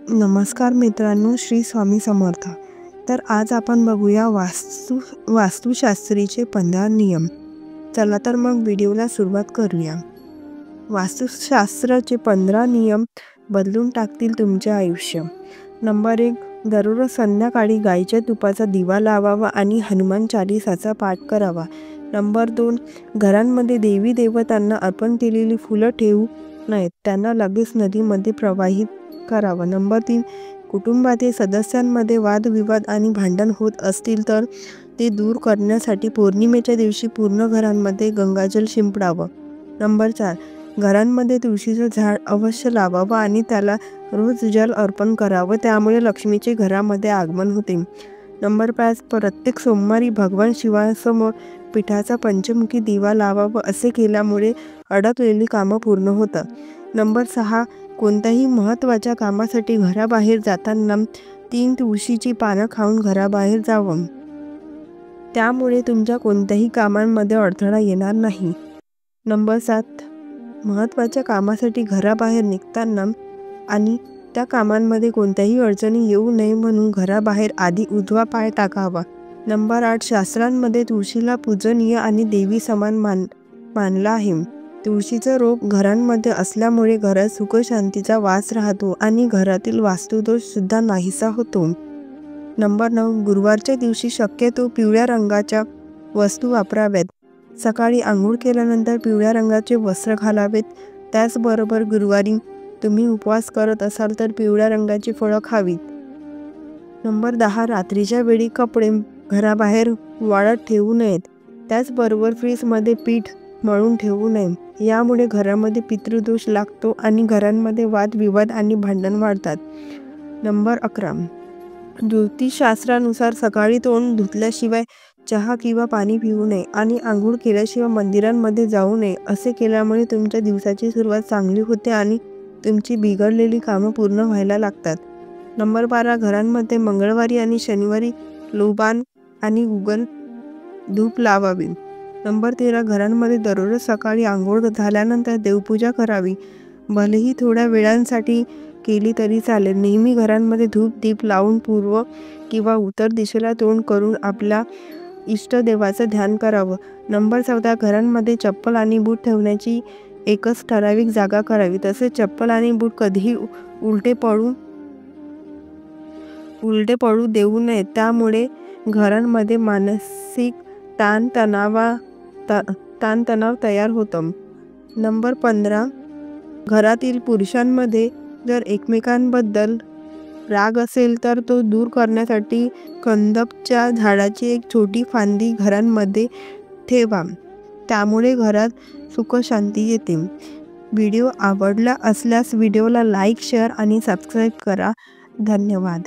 नमस्कार मित्रांनो, श्री स्वामी समर्थ। तर आज आपण बघूया वास्तुशास्त्रीचे 15 नियम। चला तर मग व्हिडिओला सुरुवात करूया। वास्तुशास्त्राचे 15 नियम बदलून टाकतील तुमचे आयुष्य। नंबर 1, दररोज संध्याकाळी गाईच्या तुपाचा दिवा लावावा आणि हनुमान चालीसाचा पाठ करावा। नंबर 2, घरांमध्ये देवी देवतांना अर्पण केलेली फुलं ठेवू नयेत, त्यांना लगेच नदीमध्ये प्रवाहित करावं। नंबर 3, कुटुंबातील सदस्यांमध्ये वादविवाद आणि भांडण होत असतील तर ते दूर करण्यासाठी पौर्णिमेच्या दिवशी पूर्ण घरांमध्ये गंगाजल शिंपडावं। नंबर 4, घरांमध्ये तुळशीचं झाड अवश्य लावावं आणि त्याला रोज जल अर्पण करावं, त्यामुळे लक्ष्मीचे घरामध्ये आगमन होते। नंबर 5, प्रत्येक सोमवारी भगवान शिवासमोर पिठाचा पंचमुखी दिवा लावावा, असे केल्यामुळे अडकलेली कामं पूर्ण होतात। नंबर 6, कोणत्याही महत्त्वाच्या कामासाठी घराबाहेर जाताना 3 तुळशीची पानं खाऊन घराबाहेर जावं, त्यामुळे तुमच्या कोणत्याही कामांमध्ये अडथळा येणार नाही। नंबर 7, महत्त्वाच्या कामासाठी घराबाहेर निघताना आणि त्या कामांमध्ये कोणत्याही अडचणी येऊ नये म्हणून घराबाहेर आधी उजवा पाय टाकावा। नंबर 8, शास्त्रांमध्ये तुळशीला पूजनीय आणि देवी समान मानलं आहे। तुळशीचं रोप घरांमध्ये असल्यामुळे घरात सुखशांतीचा वास राहतो आणि घरातील वास्तुदोष सुद्धा नाहीसा होतो। नंबर 9, गुरुवारच्या दिवशी शक्यतो पिवळ्या रंगाच्या वस्तू वापराव्यात। सकाळी आंघोळ केल्यानंतर पिवळ्या रंगाचे वस्त्र घालावेत। त्याचबरोबर गुरुवारी तुम्ही उपवास करत असाल तर पिवळ्या रंगाची फळं खावीत। नंबर 10, रात्रीच्या वेळी कपडे घराबाहेर वाळत ठेवू नयेत। त्याचबरोबर फ्रीजमध्ये पीठ मळून ठेवू नये, यामुळे घरामध्ये पितृदोष लागतो आणि घरांमध्ये वादविवाद आणि भांडण वाढतात। नंबर 11, ज्योतिषशास्त्रानुसार सकाळी तोंड धुतल्याशिवाय चहा किंवा पाणी पिऊ नये आणि आंघोळ केल्याशिवाय मंदिरांमध्ये जाऊ नये, असे केल्यामुळे तुमच्या दिवसाची सुरुवात चांगली होते आणि तुमची बिघडलेली कामं पूर्ण व्हायला लागतात। नंबर 12, घरांमध्ये मंगळवारी आणि शनिवारी लोबान आणि उगल धूप लावावे। नंबर 13, घरांमध्ये दररोज सकाळी आंघोळ झाल्यानंतर देवपूजा करावी, भलेही थोड्या वेळांसाठी केली तरी चालेल। नेहमी घरांमध्ये धूप दीप लावून पूर्व किंवा उत्तर दिशेला तोंड करून आपल्या इष्टदेवाचं ध्यान करावं। नंबर 14, घरांमध्ये चप्पल आणि बूट ठेवण्याची एकच ठराविक जागा करावी, तसेच चप्पल आणि बूट कधीही उलटे पडू देऊ नयेत, त्यामुळे घरांमध्ये मानसिक ताणतणाव तयार होतो। नंबर 15, घरातील पुरुषांमध्ये जर एकमेकांबद्दल राग असेल तर तो दूर करण्यासाठी कंदपच्या झाडाची एक छोटी फांदी घरांमध्ये ठेवा, त्यामुळे घरात सुखशांती येते। व्हिडिओ आवडला असल्यास व्हिडिओला लाईक, शेअर आणि सबस्क्राईब करा। धन्यवाद।